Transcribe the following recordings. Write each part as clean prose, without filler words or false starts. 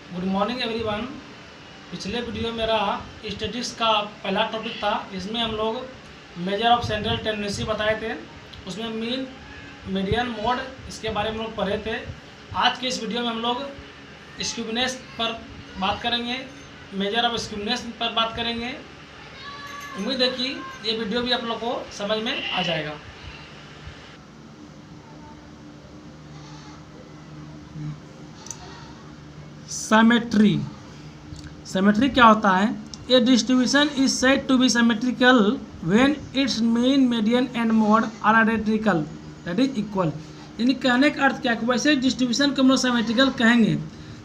Good morning everyone. पिछले video मेरा statistics का पहला टॉपिक था। इसमें हम लोग मेजर ऑफ सेंट्रल टेंडेंसी बताए थे। उसमें मीन, मीडियन, मोड इसके बारे में हम लोग पढ़े थे। आज के इस वीडियो में हम लोग स्क्यूनेस पर बात करेंगे, मेजर ऑफ स्क्यूनेस पर बात करेंगे। उम्मीद है कि ये वीडियो भी आप लोग को समझ में आ जाएगा। सिमेट्री क्या होता है? A distribution is said to be symmetrical when it's mean, median and mode are identical, that is equal. यानी कहने का अर्थ क्या है? वैसे डिस्ट्रीब्यूशन को हम लोग सिमेट्रिकल कहेंगे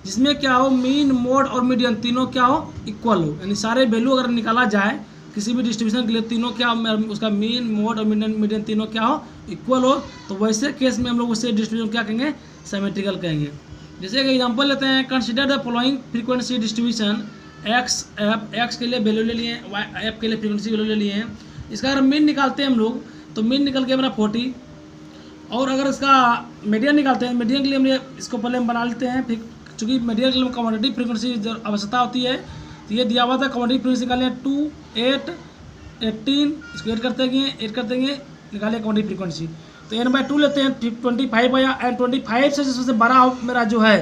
जिसमें क्या हो, मीन, मोड और मीडियन तीनों क्या हो, इक्वल हो। यानी सारे वैल्यू अगर निकाला जाए किसी भी डिस्ट्रीब्यूशन के लिए, तीनों क्या, उसका मीन, मोड और मीडियन तीनों क्या हो, इक्वल हो। तो वैसे केस में हम लोग उसे डिस्ट्रीब्यूशन क्या कहेंगे, सिमेट्रिकल कहेंगे। जैसे एक एग्जांपल लेते हैं, consider the following frequency distribution x F, x के लिए वैल्यू ले लिए, वाई एफ के लिए फ्रीक्वेंसी वैल्यू ले लिए हैं। इसका अगर मीन निकालते हैं हम लोग तो मीन निकल के मेरा 40, और अगर इसका मीडियन निकालते हैं, मीडियन के लिए हम इसको पहले हम बना लेते हैं। फिर चूँकि मीडियन के लिए कमोडिटी फ्रीक्वेंसी आवश्यकता होती है, तो ये दिया हुआ था कमोडिटी फ्रीक्वेंसी निकालें 2, 8, 18, इसको ऐड करते देंगे निकालें कमोडिटी फ्रीक्वेंसी। तो n/2 लेते हैं, 25 आया, एंड 25 से सबसे बड़ा मेरा जो है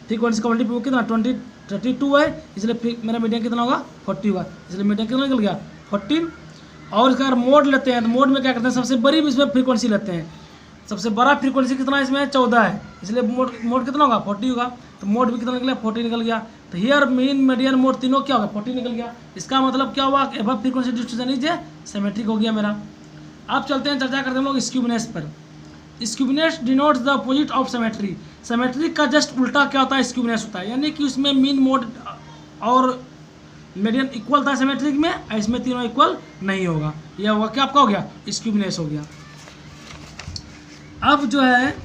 फ्रीक्वेंसी कमोडिटी वो कितना 32 है, इसलिए मेरा मीडियन कितना होगा 40 होगा, इसलिए मीडियन कितना निकल गया 14। और इसका अगर मोड लेते हैं तो मोड में क्या करते हैं, सबसे बड़ी इसमें फ्रीक्वेंसी लेते हैं। सबसे बड़ा फ्रीक्वेंसी कितना इसमें 14 है, इसलिए मोड कितना होगा 40 होगा। तो मोड भी कितना निकला 40 निकल गया। तो हियर मीन, मीडियन, मोड तीनों क्या होगा 40 निकल गया। इसका मतलब क्या हुआ, above frequency distribution is symmetric हो गया मेरा। अब चलते हैं, चर्चा करते हैं हम लोग स्क्यूनेस पर। Skewness denotes the opposite of symmetry. Symmetry का जस्ट उल्टा क्या होता है, स्क्यूनेस होता है। यानी कि उसमें मीन, मोड और मीडियन इक्वल था सिमेट्रिक में, इसमें तीनों इक्वल नहीं होगा। यह होगा क्या, आपका हो गया स्क्यूनेस हो गया। अब जो है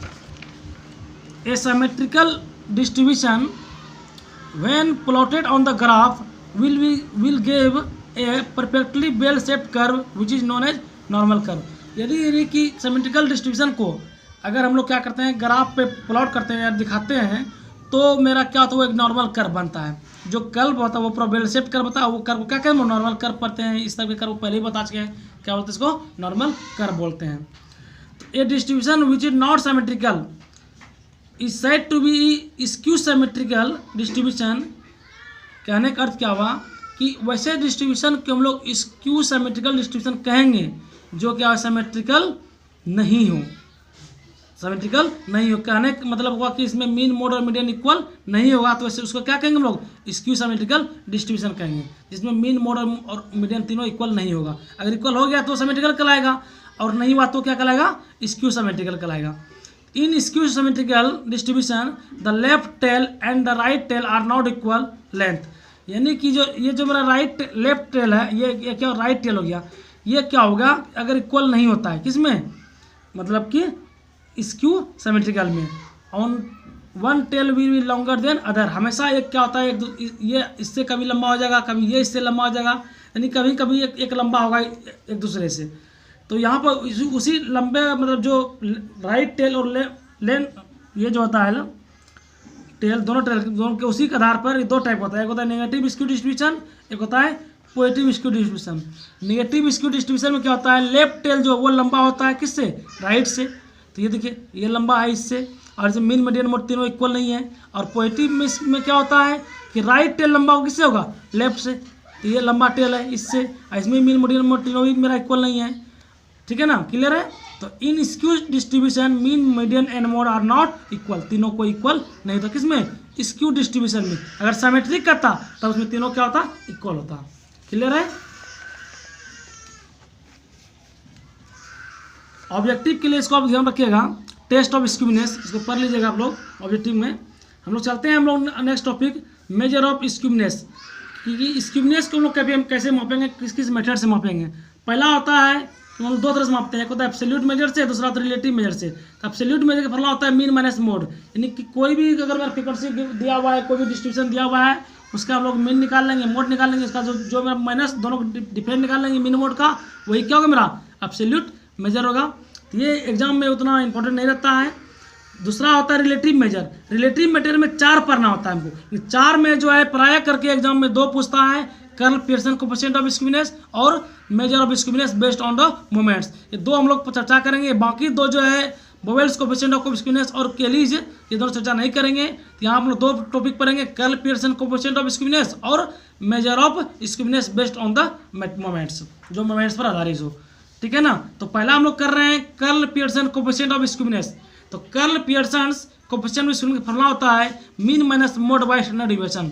a symmetrical distribution when plotted on the graph will give a perfectly well shaped curve which is known as normal curve. यदि कि सिमेट्रिकल डिस्ट्रीब्यूशन को अगर हम लोग क्या करते हैं, ग्राफ पे प्लॉट करते हैं या दिखाते हैं, तो मेरा क्या होता है, वो एक नॉर्मल कर्व बनता है। जो कर्व होता है वो पूरा बेल शेप कर्व होता है। वो कर्व क्या कहते हैं, नॉर्मल कर्व पढ़ते हैं। इस तरह के कर्व पहले ही बता चुके हैं, क्या बोलते हैं इसको, नॉर्मल कर्व बोलते हैं। तो ये distribution which is not symmetrical is said to be skew symmetrical distribution. कहने का अर्थ क्या हुआ कि वैसे डिस्ट्रीब्यूशन को हम लोग स्क्यू सिमेट्रिकल डिस्ट्रीब्यूशन कहेंगे जो क्या सिमेट्रिकल नहीं हो, सिमेट्रिकल नहीं हो। कहने का मतलब हुआ कि इसमें मीन, मोड और मीडियन इक्वल नहीं होगा, तो वैसे उसको क्या कहेंगे हम लोग, स्क्यू सिमेट्रिकल डिस्ट्रीब्यूशन कहेंगे, जिसमें मीन, मोड और मीडियन तीनों इक्वल नहीं होगा। अगर इक्वल हो गया तो सिमेट्रिकल कहलाएगा, और नहीं हुआ तो क्या कहलाएगा, स्क्यू सिमेट्रिकल कहलाएगा। In skew symmetrical distribution the left tail and the right tail are not equal length. यानी कि जो मेरा लेफ्ट टेल है, ये क्या राइट टेल हो गया, ये क्या होगा अगर इक्वल नहीं होता है, किसमें, मतलब कि स्क्यू सिमेट्रिकल में। On one tail will be longer than other. हमेशा एक क्या होता है, ये इससे कभी लंबा हो जाएगा, कभी ये इससे लंबा हो जाएगा, यानी कभी कभी एक लंबा होगा एक दूसरे से। तो यहाँ पर उसी लंबे मतलब जो राइट टेल और लेन ये जो होता है ना टेल, दोनों के उसी के आधार पर दो टाइप होता है। एक होता है नेगेटिव स्क्यू डिस्ट्रीब्यूशन, एक होता है positive skew distribution. Negative skew distribution में क्या होता है, लेफ्ट टेल जो वो लंबा होता है किससे, राइट से। तो ये देखिए ये लंबा है इससे, और जो मीन, मीडियन, मोड तीनों इक्वल नहीं है। और पॉजिटिव में क्या होता है कि राइट टेल लंबा हो किससे होगा, लेफ्ट से। तो ये लंबा टेल है इससे, इसमें मीन, मीडियन, मोड तीनों भी मेरा इक्वल नहीं है। ठीक है ना, क्लियर है। तो in skew distribution mean, median and mode are not equal, तीनों को इक्वल नहीं होता। किसमें, स्क्यू डिस्ट्रीब्यूशन में। अगर सिमेट्रिक करता तब उसमें तीनों क्या होता, इक्वल होता। क्लियर है। ऑब्जेक्टिव के लिए इसको आप ध्यान रखिएगा, टेस्ट ऑफ स्क्यूनेस, इसको पढ़ लीजिएगा आप लोग ऑब्जेक्टिव में। हम लोग चलते हैं, हम लोग next topic major of skewness. क्योंकि स्क्यूनेस को हम लोग कभी हम कैसे मापेंगे, किस किस मेथड से मापेंगे। पहला होता है तो हम लोग दो तरह से मापते हैं, एक होता है एब्सोल्यूट मेजर से, दूसरा होता है रिलेटिव मेजर से। तो एब्सोल्यूट मेजर का फॉर्मूला होता है मीन माइनस मोड। यानी कि कोई भी अगर मेरा फ्रीक्वेंसी दिया हुआ है, कोई भी डिस्ट्रीब्यूशन दिया हुआ है, उसका हम लोग मीन निकाल लेंगे, मोड निकाल लेंगे, इसका जो मेरा माइनस दोनों डिफरेंट निकाल लेंगे मीन मोड का, वही क्या होगा मेरा एब्सोल्यूट मेजर होगा। ये एग्जाम में उतना इंपॉर्टेंट नहीं रहता है। दूसरा होता है रिलेटिव मेजर। रिलेटिव मेजर में 4 पढ़ना होता है हमको। ये 4 में जो है प्राय करके एग्जाम में 2 पूछता है, Karl Pearson coefficient of skewness और measure of skewness based on the moments. ये 2 हम लोग चर्चा करेंगे। बाकी 2 जो है बोवेल्स कोफिशिएंट ऑफ स्क्यूनेस और केलीज, ये दोनों चर्चा नहीं करेंगे। तो यहाँ हम लोग 2 टॉपिक पढ़ेंगे, Karl Pearson coefficient of skewness और measure of skewness based on the moments, जो मोमेंट्स पर आधारित हो। ठीक है ना। तो पहला हम लोग कर रहे हैं Karl Pearson coefficient of skewness. तो Karl Pearson coefficient of skewness का फॉर्मूला होता है mean minus mode by standard deviation.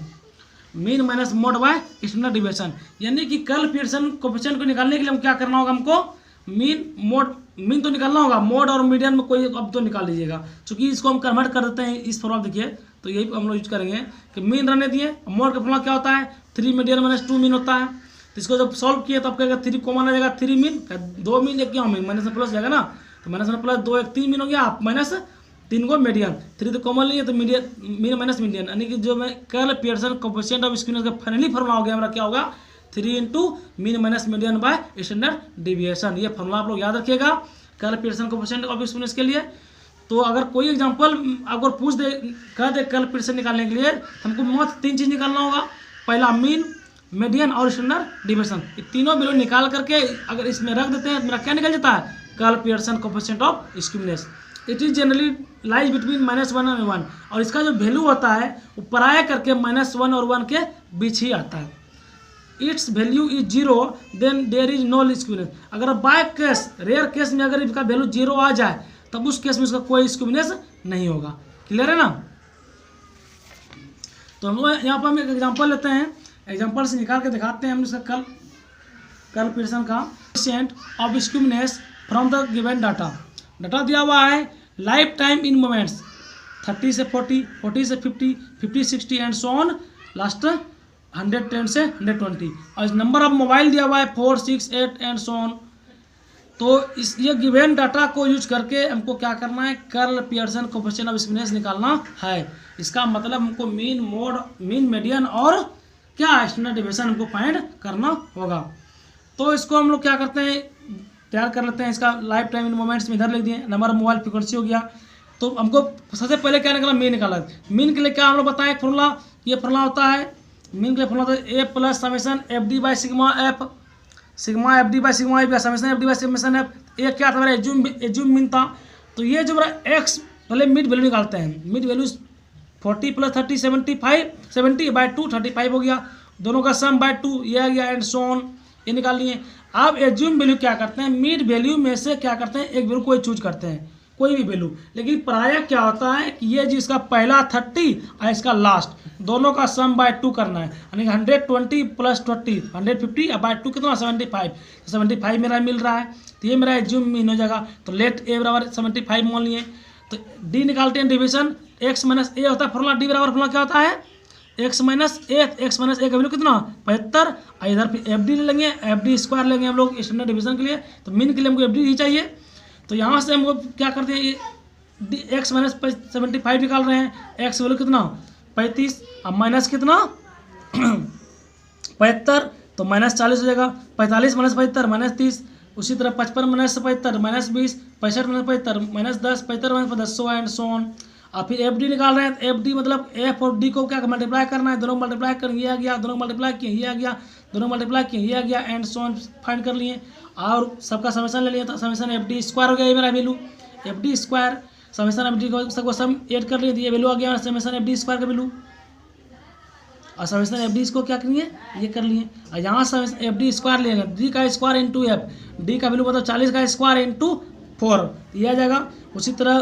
Mean minus mode by standard deviation, यानी कि कर्ल पियर्सन कोफिशिएंट को निकालने के लिए हम क्या करना होगा, हमको मीन तो निकालना होगा, मोड और मीडियन में कोई अब तो निकाल लीजिएगा। क्योंकि इसको हम कन्वर्ट कर देते हैं इस फॉर्मूला, देखिए तो यही हम लोग यूज करेंगे कि मीन रहने दिए। मोड का फॉर्मूला क्या होता है, 3 मीडियन माइनस 2 मीन होता है। तो इसको जब सॉल्व किए तो आपका 3 कॉमन आ जाएगा, 3 मीन, 2 मीन 1 क्या मीन, माइनस में प्लस जाएगा ना, तो माइनस में प्लस 2 1 3 मीन हो गया, माइनस 3 को मीडियन, 3 तो कॉमन नहीं है तो मीडियन मीन माइनस मीडियन, यानी कि जो मैं curl Pearson coefficient of skewness का फाइनली फॉर्मूला हो गया हमारा क्या होगा, 3 into mean minus median bye standard deviation. ये फॉर्मूला आप लोग याद रखिएगा curl Pearson coefficient of skewness के लिए। तो अगर कोई एग्जांपल अगर पूछ दे, कह दे कर्ल पियर्सन निकालने के लिए, हमको मात्र 3 चीज़ निकालना होगा। पहला मीन, मीडियन और स्टैंडर्ड डिविएशन, ये तीनों वैल्यू निकाल करके अगर इसमें रख देते हैं, मेरा क्या निकल जाता है, Karl Pearson coefficient of skewness. It is generally lies between -1 और 1, और इसका जो वैल्यू होता है वो पराया करके -1 और 1 के बीच ही आता है। Its value is 0 then there is no skewness. अगर बाय केस, रेयर केस में अगर इसका वैल्यू 0 आ जाए तब उस केस में इसका कोई स्क्यूनेस नहीं होगा। क्लियर है ना। तो हम लोग यहाँ पर हम एक एग्जांपल लेते हैं, एग्जांपल से निकाल के दिखाते हैं हम इसका कर्ल पियर्सन का coefficient of skewness from the given data. Data दिया हुआ है लाइफ टाइम इन मोमेंट्स 30 से 40, 40 से 50, 50 60 एंड सो ऑन, लास्ट 110 से 120, और नंबर ऑफ मोबाइल दिया हुआ है 4 6 8 एंड सो ऑन। तो इस ये गिवन डाटा को यूज करके हमको क्या करना है, Karl Pearson coefficient of skewness निकालना है। इसका मतलब हमको मीन, मोड, मीन, मीडियन और क्या स्टैंडर्ड डिविएशन हमको फाइंड करना होगा। तो इसको हम लोग क्या करते हैं, तैयार कर लेते हैं। इसका लाइफ टाइम इन मोमेंट्स में इधर लिख दिए, नंबर ऑफ मोबाइल फ्रिक्वेंसी हो गया। तो हमको सबसे पहले क्या निकाला, मीन निकाला। मीन के लिए क्या हम लोग बताएं फॉर्मूला, ये फॉर्मूला होता है मीन के लिए फॉर्मूला होता है A plus summation F D by sigma F, sigma F D by sigma F या summation F D by summation F. ये क्या था, मेरा एज्यूम मीन था। तो ये जो मेरा एक्स, पहले मिड वैल्यू निकालते हैं। मिड वैल्यू 40 + 30 75, 70 बाई 2 35 हो गया, दोनों का सम बाई 2 ये आ गया, एंड सो ऑन, ये निकाल लिए। अब एज्यूम वैल्यू क्या करते हैं, मिड वैल्यू में से क्या करते हैं, एक वैल्यू कोई चूज करते हैं, कोई भी वैल्यू। लेकिन प्राय क्या होता है कि ये जिसका पहला 30 और इसका लास्ट, दोनों का सम बाय 2 करना है, यानी 120 + 20 150 बाय 2 कितना 75, 75 मेरा मिल रहा है। तो ये मेरा एज्यूम मीन हो जाएगा। तो लेट ए बराबर 75 मान लिए। तो डी निकालते हैं डिविजन, x माइनस ए होता है फॉर्मूला, डी बराबर फॉर्मूला क्या होता है, x माइनस ए का वैल्यू कितना 75, और इधर फिर एफ डी ले लेंगे, एफ डी स्क्वायर लेंगे हम लोग स्टैंडर्ड डिवीजन के लिए। तो मीन के लिए हमको एफ डी ही चाहिए। तो यहाँ से हमको क्या करते हैं, ये x माइनस 75 निकाल रहे हैं, x वैल्यू कितना 35, अब माइनस कितना 75, तो -40 हो जाएगा, 45 - 75 -30, उसी तरह 55 - 75 -20, 65 - 75 -10, 75 - 10 100 एंड सो ऑन। और फिर एफ डी निकाल रहे हैं, एफ डी मतलब एफ और डी को क्या मल्टीप्लाई करना है, दोनों मल्टीप्लाई कर, ये आ गया, दोनों मल्टीप्लाई किए, ये आ गया, दोनों मल्टीप्लाई किए, ये आ गया, एंड सो ऑन फाइंड कर लिए। और सबका समेशन ले लिया, तो समेशन एफ डी स्क्वायर हो गया, ये मेरा value F D square, summation F D को सबको सम ऐड कर लिए, ये वैल्यू आ गया समेशन एफ डी स्क्वायर का वैल्यू। और समेशन एफ डी इसको क्या करिए, ये कर लिए। और यहाँ समेशन एफ डी स्क्वायर लेंगे, डी का स्क्वायर इंटू एफ, डी का वैल्यू मतलब 40 का स्क्वायर इंटू 4, ये आ जाएगा। उसी तरह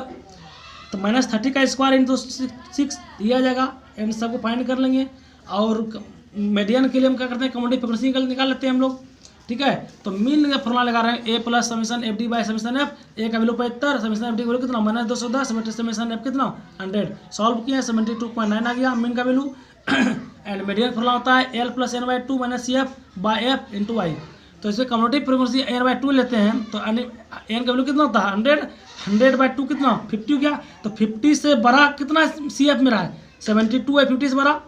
तो -30 का स्क्वायर इंटू 6 ये आ जाएगा, एंड सबको फाइंड कर लेंगे। और मीडियन के लिए हम क्या करते हैं, कम्युनिटी फ्रीक्वेंसी निकाल लेते हैं हम लोग। ठीक है। तो मीन का फॉर्मूला लगा रहे हैं A plus summation F D by summation F, A का वैल्यू 75, समेशन एफ डी का वैल्यू कितना -210, समेशन एफ कितना 100, सॉल्व किया 72.9 आ गया मीन का वैल्यू। एंड मीडियन फॉर्मूला होता है L plus n/2 - CF by F into I. तो इसमें कम्युनिटी फ्रीक्वेंसी n/2 लेते हैं, तो एन का वैल्यू कितना होता है 100, 100/2 कितना 50 हो गया। तो 50 से बड़ा कितना CF मेरा है 72 है, 50 से बड़ा।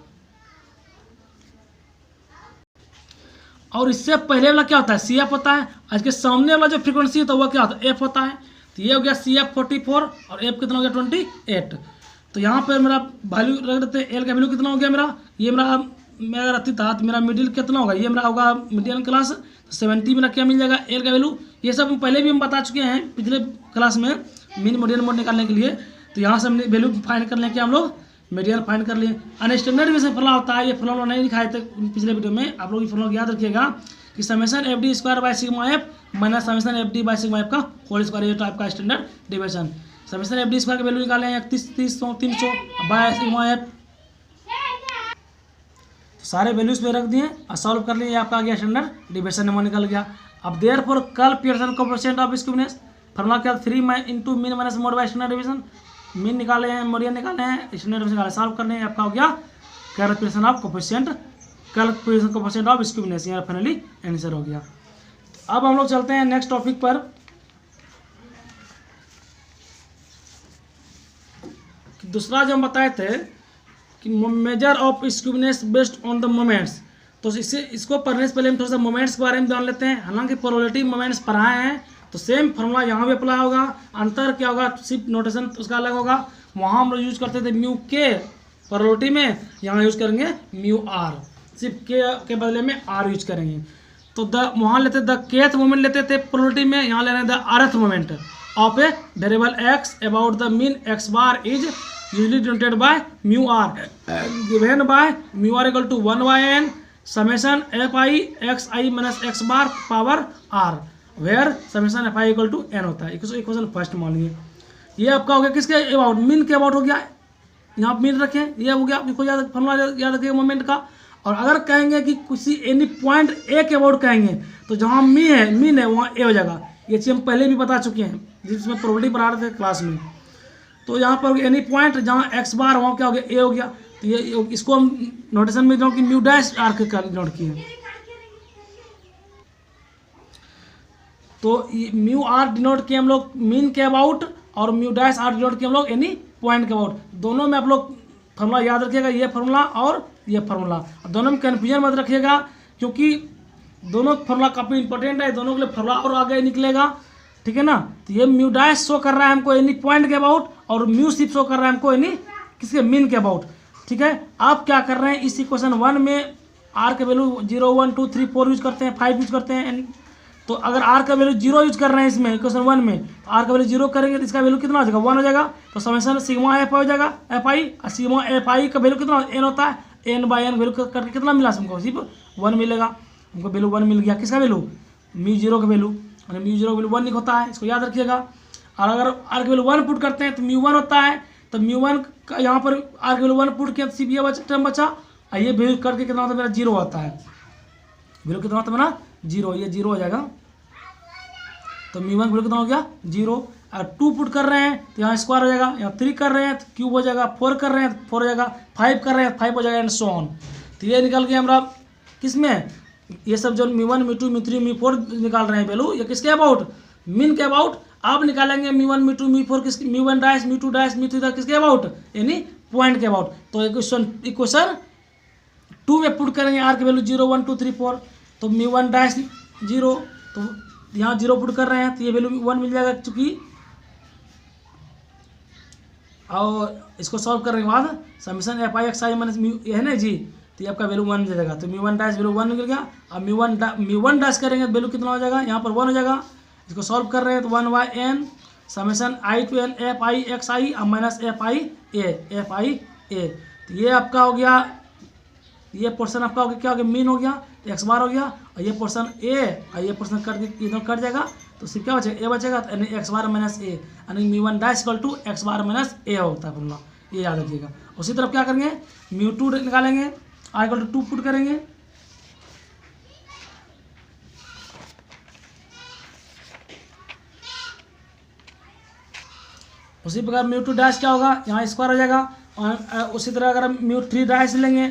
और इससे पहले वाला क्या होता है CF होता है, आज के सामने वाला जो फ्रीक्वेंसी होता है वह क्या होता है F होता है। तो ये हो गया CF 44 और F कितना हो गया 28। तो यहाँ पर मेरा वैल्यू रख देते हैं। L का वैल्यू कितना हो गया मेरा, ये मेरा रखती था तो मेरा मिडिल कितना होगा, ये मेरा होगा मीडियम क्लास, तो 70 मेरा क्या मिल जाएगा L का वैल्यू। ये सब पहले भी हम बता चुके हैं पिछले क्लास में मीन मीडियन मोड निकालने के लिए। तो यहाँ से हमने वैल्यू फाइंड कर लें कि हम लोग मीडियन फाइंड कर लिए। अनस्टैंडर्ड में से फॉर्मूला होता है, ये फॉर्मूला नहीं दिखाए थे पिछले वीडियो में, आप लोग ये फॉर्मूला याद रखिएगा कि summation FD square by sigma F minus summation FD by sigma F का होल स्क्वायर, ये टाइप का standard division. Summation FD square की वैल्यू निकाले हैं 31, 30, 100, 300 बाय सिग्मा एफ, सारे वैल्यूज पे रख दिए और सॉल्व कर लिए, आपका आ गया स्टैंडर्ड डिविजन नंबर निकल गया। अब देयरफॉर कल Pearson coefficient of skewness, formula क्या 3 into mean minus mode by standard division. Mean निकाले हैं, मोडियन निकाले हैं, स्टैंडर्ड डिविजन निकाले, सॉल्व करने हैं, आपका हो गया कल पियर्सन ऑफ कोएफिशिएंट, कल पियर्सन कोएफिशिएंट ऑफ स्क्यूनेस, ये फाइनली आंसर हो गया। अब हम लोग चलते हैं नेक्स्ट टॉपिक पर। दूसरा जो हम बताए थे कि measure of skewness based on the moments, तो इसको पढ़ने से पहले हम थोड़ा सा मोमेंट्स के बारे में जान लेते हैं। हालांकि प्रोबेबिलिटी मोमेंट्स पढ़ाए हैं तो सेम फार्मूला यहाँ भी अप्लाई होगा, अंतर क्या होगा, सिर्फ नोटेशन उसका अलग होगा। वहाँ हम लोग यूज करते थे म्यू के प्रोबेबिलिटी में, यहाँ यूज करेंगे म्यू आर, सिर्फ के बदले में आर यूज करेंगे। तो वहाँ लेते द केथ मोमेंट लेते थे प्रोबेबिलिटी में, यहाँ ले रहे हैं the earth moment of a variable x about the mean x bar is usually denoted by mu r given by mu r equal to 1 by n summation fi xi minus x bar power r where summation fi equal to n होता है। Equation first मान लीजिए, ये आपका हो गया किसके about, mean के अबाउट हो गया, यहाँ आप मीन रखें, ये हो गया, इसको फॉर्मूला याद रखिएगा मोमेंट का। और अगर कहेंगे कि किसी एनी पॉइंट ए के अबाउट कहेंगे तो जहाँ मीन है वहाँ ए हो जाएगा। ये चीज़ हम पहले भी बता चुके हैं जिसमें प्रोबेबिलिटी पढ़ा रहे थे क्लास में। तो यहाँ पर एनी पॉइंट जहाँ एक्स बार वहाँ क्या हो गया, ए हो गया। तो ये इसको हम नोटेशन में जो कि म्यू डैश आर के नोट किए, तो म्यू आर डिनोट किए हम लोग मीन के अबाउट और म्यू डैश आर डिनोट किए हम लोग एनी पॉइंट के अबाउट। दोनों में आप लोग फार्मूला याद रखिएगा, ये फार्मूला और ये फार्मूला, दोनों में कन्फ्यूजन मत रखिएगा क्योंकि दोनों फार्मूला काफ़ी इंपॉर्टेंट है, दोनों के लिए फार्मूला और आगे निकलेगा, ठीक है ना। तो ये म्यू डैश शो कर रहा है हमको एनी पॉइंट के अबाउट और म्यू सिप शो कर रहा है हमको एनी किसके मीन के अबाउट, ठीक है। आप क्या कर रहे हैं, इस इक्वेशन 1 में आर के वैल्यू 0, 1, 2, 3, 4 यूज करते हैं, 5 यूज करते हैं। तो अगर आर का वैल्यू 0 यूज कर रहे हैं इसमें इक्वेशन 1 में, तो आर का वैल्यू 0 करेंगे तो इसका वैल्यू कितना हो जाएगा, 1 हो जाएगा। तो समेशन सिग्मा एफ हो जाएगा एफ आई, और सिग्मा एफ आई का वैल्यू कितना एन होता है, एन बाई एन वैल्यू करके कितना मिला हमको, सिर्फ 1 मिलेगा, हमको वैल्यू 1 मिल गया। किसका वैल्यू, म्यू 0 का वैल्यू, और म्यू 0 वैल्यू 1 होता है, इसको याद रखिएगा। और अगर आर के वैल्यू 1 पुट करते हैं तो म्यू 1 होता है, तो म्यू 1 का यहाँ पर आर के वैल्यू 1 पुट किया तो सिर्फ ये टर्म बचा, और ये वैल्यू करके कितना होता है मेरा 0 आता है, वैल्यू कितना होता है मेरा 0, ये 0 हो जाएगा। तो म्यू 1 वैल्यू कितना हो गया 0। और 2 पुट कर रहे हैं तो यहाँ स्क्वायर हो जाएगा, यहाँ 3 कर रहे हैं तो क्यूब हो जाएगा, 4 कर रहे हैं तो 4 हो जाएगा, 5 कर रहे हैं तो 5 हो जाएगा, एंड सो ऑन। तो ये निकल गया हमारा किसमें, ये सब जो म्यू 1, म्यू 2, म्यू 3, म्यू 4 निकाल रहे हैं वैल्यू, ये किसके अबाउट, मीन के अबाउट। आप निकालेंगे म्यू 1, म्यू 2, म्यू 4 किसके, mu 1 dash, mu 2 dash, mu 3 किसके अबाउट, यानी पॉइंट के अबाउट। तो इक्वेशन 2 में पुट करेंगे आर के वैल्यू 0, 1, 2, 3, 4, तो म्यू 1 डैश 0, तो यहाँ 0 पुट कर रहे हैं तो ये वैल्यू 1 मिल जाएगा चूँकि। और इसको सॉल्व करने के बाद summation F I X I minus mu है ना जी, तो ये आपका वैल्यू 1 मिल जाएगा। तो म्यू 1 डैश वैल्यू 1 निकल गया। अब म्यू 1 डैश करेंगे तो वैल्यू कितना हो जाएगा, यहाँ पर 1 हो जाएगा। इसको सॉल्व कर रहे हैं तो 1 by N summation I to N F I X I minus F I A. तो ये आपका हो गया, ये पोर्शन आपका हो गया क्या हो गया, मीन हो गया, एक्स बार हो गया, और ये पोर्शन ए और ये पोर्शन कट इधर कट जाएगा तो सिर्फ क्या बचेगा, ए बचेगा, तो एक्स बार माइनस ए, यानी mu 1 dash equal to X bar minus A होता है फॉर्मूला, ये याद रखिएगा। उसी तरफ क्या करेंगे, म्यू 2 निकालेंगे, आई इक्वल टू 2 पुट करेंगे, उसी प्रकार म्यू 2 डैश क्या होगा, यहाँ स्क्वायर हो जाएगा। और उसी तरह अगर हम म्यू 3 डैश लेंगे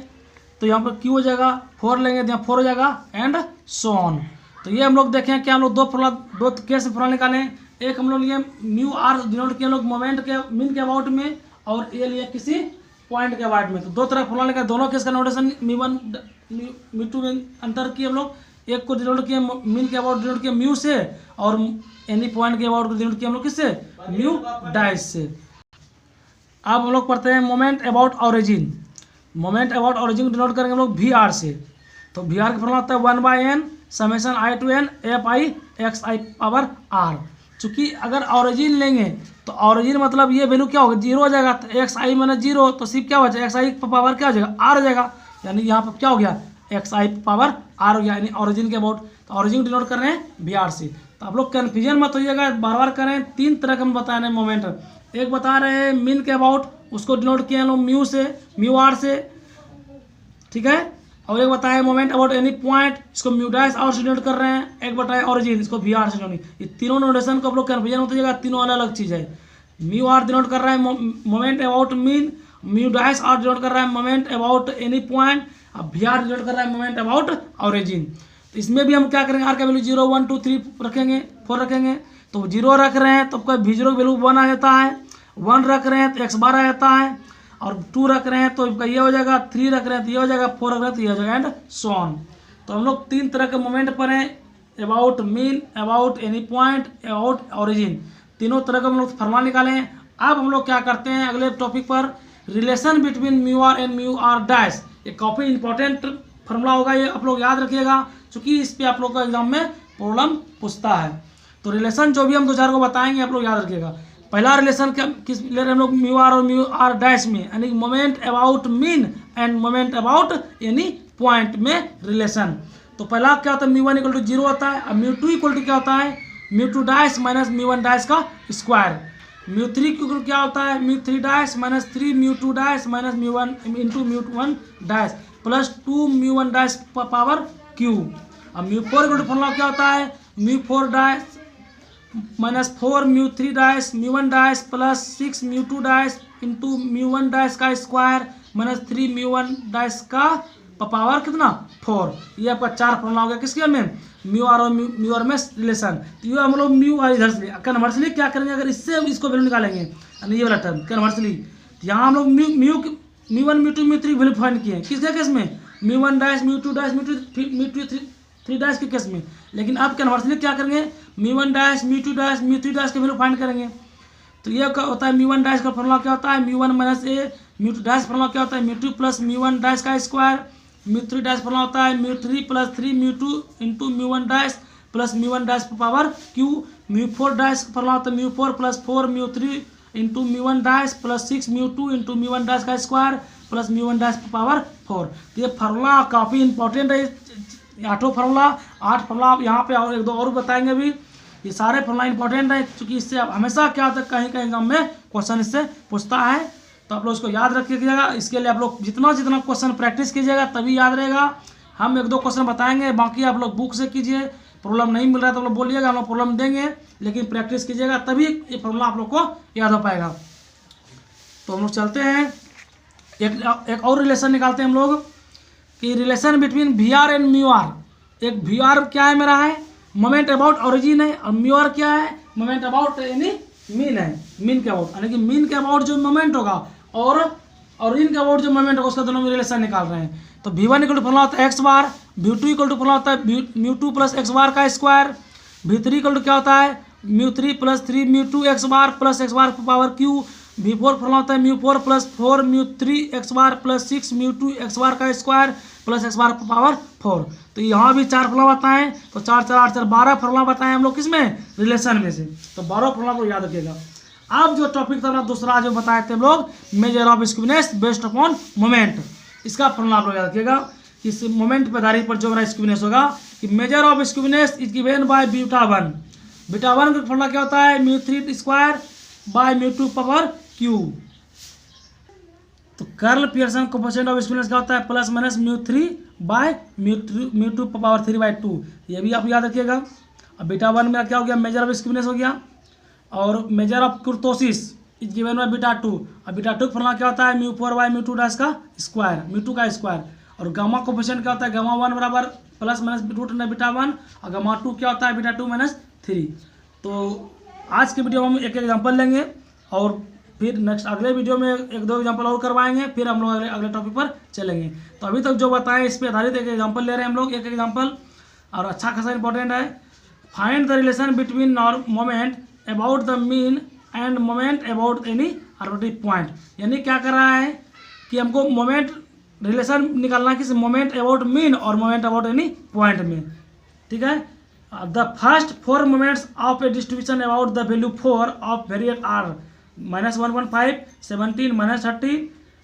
तो यहाँ पर क्यू हो जाएगा, 4 लेंगे तो यहाँ 4 हो जाएगा, एंड सो ऑन। तो ये हम लोग देखें कि हम लोग दो केस में फॉर्मूला निकालें। एक हम लोग लिए म्यू आर डिनोट किए हम लोग मोमेंट के मीन के अबाउट में, और ये लिए किसी पॉइंट के अबाउट में। तो दो तरह फॉर्मूला निकाले, दोनों केस का नोटेशन म्यू 1 म्यू 2 में अंतर किए हम लोग, एक को डिनोट किया मीन के अबाउट डिनोट किया म्यू से, और एनी पॉइंट के अबाउट को डिनोट किया हम लोग किससे, म्यू डैश से। अब हम लोग पढ़ते हैं moment about origin. Moment about origin denote करेंगे हम लोग वी आर से। तो वी आर का फॉर्मूला होता है 1/n summation i to n f i x i power r। चूँकि अगर ऑरिजिन लेंगे तो ऑरिजिन मतलब ये वैल्यू क्या होगा, जीरो हो जाएगा। तो एक्स आई माइनस जीरो, तो सिर्फ क्या हो जाएगा, एक्स आई पावर क्या हो जाएगा, आर हो जाएगा। यानी यहाँ पर क्या हो गया, एक्स आई पावर आर हो गया, यानी ऑरिजिन के अबाउट। तो ऑरिजिन डिनोट कर रहे हैं वी आर से। तो आप लोग कन्फ्यूजन मत होइएगा, बार बार करें। तीन तरह के हम बता रहे हैं मोमेंट। एक बता रहे हैं मीन के अबाउट, उसको डिनोट किया हम लोग म्यू से, म्यू आर से, ठीक है। और एक बताया मोमेंट अबाउट एनी पॉइंट, इसको म्यू डैश आर से डिनोट कर रहे हैं। एक बताया ऑरिजिन, इसको वी आर से डिनोट। ये तीनों नोटेशन को आप लोग कन्फ्यूजन होता जाएगा, तीनों अलग अलग चीज़ है। म्यू आर डिनोट कर रहा है moment about mean, mu dash r denote कर रहा है मोमेंट अबाउट एनी पॉइंट, अब वी आर डिनोट कर रहा है मोमेंट अबाउट ऑरिजिन। तो इसमें भी हम क्या करेंगे, आर का वैल्यू 0 1 2 3 रखेंगे, 4 रखेंगे। तो 0 रख रहे हैं तो आपका वी जीरो की वैल्यू 1 आ जाता है, 1 रख रहे हैं तो x बार आ जाता है, और 2 रख रहे हैं तो इसका ये हो जाएगा, 3 रख रहे हैं तो ये हो जाएगा, 4 रख रहे हैं तो ये हो जाएगा, एंड सो ऑन। तो हम लोग तीन तरह के मोमेंट पर हैं, about mean, about any point, about origin. तीनों तरह का हम लोग फार्मूला निकाले हैं। अब हम लोग क्या करते हैं अगले टॉपिक पर, relation between mu r and mu r dash. ये काफ़ी इंपॉर्टेंट फार्मूला होगा, ये आप लोग याद रखिएगा, क्योंकि इस पर आप लोग का एग्जाम में प्रॉब्लम पूछता है। तो रिलेशन जो भी हम दो चार को बताएंगे आप लोग याद रखिएगा। पहला रिलेशन किस ले रहे हैं हम लोग, म्यू आर और म्यू आर डैश में, यानी moment about mean end moment about any point में रिलेशन। तो पहला क्या होता है, म्यू वन इक्वल टू 0 होता है। अब म्यू टू इक्वल टू क्या होता है, mu two dash minus mu one dash का स्क्वायर। म्यू थ्री इक्वल क्या होता है, mu three dash minus 3 mu two dash minus mu one into mu one dash plus 2 mu one dash power cube. अब mu four equal to formula क्या होता है, mu four dash minus 4 mu three dash mu one dash plus 6 mu two dash into mu one dash का square minus 3 mu one dash का power कितना 4। ये आपका 4 formula हो गया किसके में, म्यू आर और म्यू आर में रिलेशन। तो ये हम लोग म्यू आर इधर से कन्वर्सली क्या करेंगे, अगर इससे इसको वैल्यू निकालेंगे, यानी ये वाला टर्म कन्वर्सली, तो यहाँ हम लोग mu one mu two mu three value find किए किसके केस में, mu one dash mu two dash mu two three dash के केस में। लेकिन अब कन्वर्सली क्या करेंगे, mu one dash mu two dash mu three dash के वैल्यू फाइंड करेंगे। तो ये क्या होता है, म्यू वन डैश का फॉर्मूला क्या होता है, म्यू वन माइनस ए, म्यू टू डैश फॉर्मूला क्या होता है, mu two plus mu one dash का square, mu three dash formula होता है mu three plus 3 mu two into mu one dash plus mu one dash power cube. Mu four dash formula होता है mu four plus 4 mu three into mu one dash plus 6 mu two into mu one dash का square plus mu one dash power 4। तो ये formula काफ़ी important है, 8 formula 8 formula आप यहाँ पे और एक दो और बताएंगे भी। ये सारे फार्मूला इंपॉर्टेंट है, क्योंकि इससे आप हमेशा क्या होता है कहीं कहीं एग्जाम में क्वेश्चन इससे पूछता है। तो आप लोग इसको याद रखिएगा। इसके लिए आप लोग जितना जितना क्वेश्चन प्रैक्टिस कीजिएगा तभी याद रहेगा। हम एक दो क्वेश्चन बताएंगे, बाकी आप लोग बुक से कीजिए। प्रॉब्लम नहीं मिल रहा है तो आप लोग बोलिएगा, हम लोग प्रॉब्लम देंगे, लेकिन प्रैक्टिस कीजिएगा तभी ये फार्मूला आप लोग को याद हो पाएगा। तो हम लोग चलते हैं एक और रिलेशन निकालते हैं हम लोग कि relation between v r and mu r. एक वी आर क्या है मेरा है, मोमेंट अबाउट ऑरिजिन है, और म्यू आर क्या है, मोमेंट अबाउट यानी मीन है, मीन के अबाउट, यानी कि मीन के अबाउट जो मोमेंट होगा और ऑरिजिन के अबाउट जो मोमेंट होगा उसका दोनों में रिलेशन निकाल रहे हैं। तो V one equal to formula होता है X bar, V two equal to formula होता है mu two plus X bar का square, V three equal to क्या होता है mu three plus 3 mu two X bar plus X bar power cube. V four formula होता है mu four plus 4 mu three X bar plus 6 mu two X bar का square plus X bar power 4। तो यहाँ भी 4 formula बताएं, तो 4 4 8 4 12 formula बताएं हम लोग किसमें, रिलेशन में से। तो 12 फॉर्मूला को याद रखिएगा। अब जो टॉपिक था दूसरा जो बताए थे हम लोग, measure of skewness based upon moment, इसका फॉर्मूला आप लोग याद रखिएगा। इस मोमेंट पर आधारित पर जो हमारा स्क्विनेस होगा कि measure of skewness is given by beta one. Beta one का फॉर्मूला क्या होता है, mu three square by mu two power cube. तो Karl Pearson coefficient of skewness क्या होता है, plus minus mu three by mu two power 3/2। ये भी आप याद रखिएगा। अब बीटा वन में क्या हो गया, मेजर ऑफ स्क्विनेस हो गया, और measure of kurtosis is given by beta two. अब बीटा टू का फॉर्मूला क्या होता है, mu four by mu two dash का स्क्वायर, म्यू टू का स्क्वायर। और गामा कोफिशिएंट क्या होता है, गामा वन बराबर plus minus root beta one, और गामा टू क्या होता है बीटा टू माइनस 3। तो आज के वीडियो में एक एग्जांपल लेंगे, और फिर नेक्स्ट अगले वीडियो में एक दो एग्जांपल और करवाएंगे, फिर हम लोग अगले टॉपिक पर चलेंगे। तो अभी तक जो बताएं इस पर आधारित एक एग्जांपल ले रहे हैं हम लोग। एक एग्जांपल और अच्छा खासा इंपॉर्टेंट है। Find the relation between moment about the mean end moment about any arbitrary point. यानी क्या कर रहा है कि हमको मोमेंट रिलेशन निकालना किस मोमेंट अबाउट मीन और मोमेंट अबाउट एनी पॉइंट में। ठीक है, the first 4 moments of a distribution about the value 4 of variate are -115, 17, -30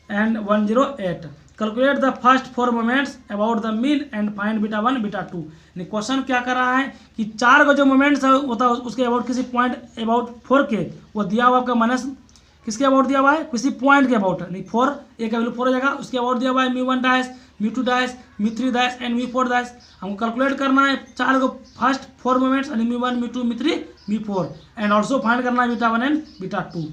and 108। Calculate the first 4 moments about the mean and find beta 1 beta 2। यानी question क्या कर रहा है कि 4 का जो मोमेंट्स होता है उसके अबाउट किसी पॉइंट अबाउट 4 के वो दिया हुआ आपका माइनस किसके अबाउट दिया हुआ है, किसी पॉइंट के अबाउट, नहीं 4 ए का वैल्यू 4 हो जाएगा, उसके अबाउट दिया हुआ है μ1 dash, μ2 dash, μ3 dash and μ4 dash. हमको कैलकुलेट करना है 4 को फर्स्ट 4 मोमेंट्स यानी μ1 μ2 μ3 μ4 एंड ऑल्सो फाइंड करना है बीटा 1 एंड बीटा 2।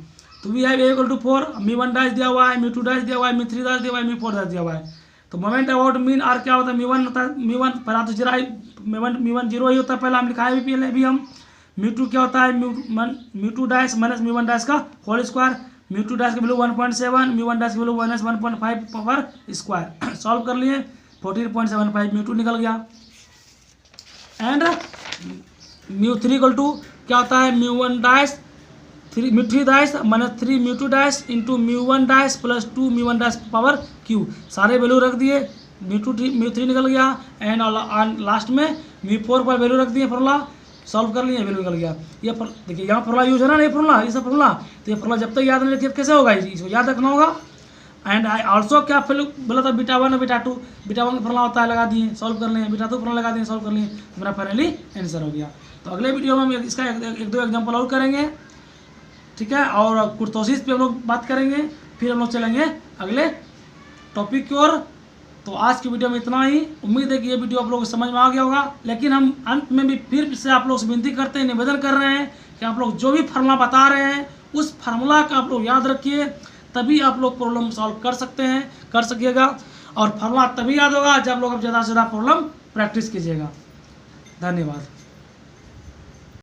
तो वी हैव a = 4, μ1 डैश दिया हुआ है, μ2 डैश दिया हुआ है, μ3 डैश दिया हुआ है, μ4 डैश दिया हुआ है। तो मोमेंट अबाउट मीन आर क्या होता है, μ1 होता है, μ1 पहला तो जीरो μ1 जीरो ही होता है, पहला हम लिखा है भी हम। μ2 क्या होता है, μ2 डैश माइनस μ1 डैश का होल स्क्वायर, μ2 डैश की वैल्यू 1.7, μ1 डैश की वैल्यू -1.5 पावर स्क्वायर। सॉल्व कर लिए 14.75 μ2 निकल गया। एंड μ3 = क्या होता है, μ1 dash μ3 dash -3 μ2 dash into μ1 dash plus 2 μ1 dash power cube. सारे वैल्यू रख दिए, μ3 निकल गया एंड लास्ट में μ4 पर वैल्यू रख दिए, फॉर्मूला सॉल्व कर लिए, वैल्यू निकल गया। ये देखिए यहाँ फॉर्मूला यूज है ना, नहीं फॉर्मूला, ये सब फॉर्मूला। तो ये फॉर्मूला जब तक याद नहीं रखिए कैसे होगा, इसको याद रखना होगा। एंड आई ऑल्सो क्या फिर बोला था बीटा 1 और बीटा 2, बीटा 1 का फॉर्मूला होता है लगा दिए, सॉल्व कर लिए, बीटा 2 फॉर्मूला लगा दिए, सॉल्व कर लिए, मेरा फाइनली आंसर हो गया। तो अगले वीडियो में हम इसका एक दो एग्जाम्पल और करेंगे, ठीक है, और कुर्तोसिस पे हम लोग बात करेंगे, फिर हम लोग चलेंगे अगले टॉपिक की ओर। तो आज की वीडियो में इतना ही। उम्मीद है कि ये वीडियो आप लोगों को समझ में आ गया होगा। लेकिन हम अंत में भी फिर से आप लोग से विनती करते हैं, निवेदन कर रहे हैं कि आप लोग जो भी फार्मूला बता रहे हैं उस फार्मूला का आप लोग याद रखिए, तभी आप लोग प्रॉब्लम सॉल्व कर सकते हैं, कर सकिएगा। और फार्मूला तभी याद होगा जब लोग ज़्यादा से ज़्यादा प्रॉब्लम प्रैक्टिस कीजिएगा। धन्यवाद।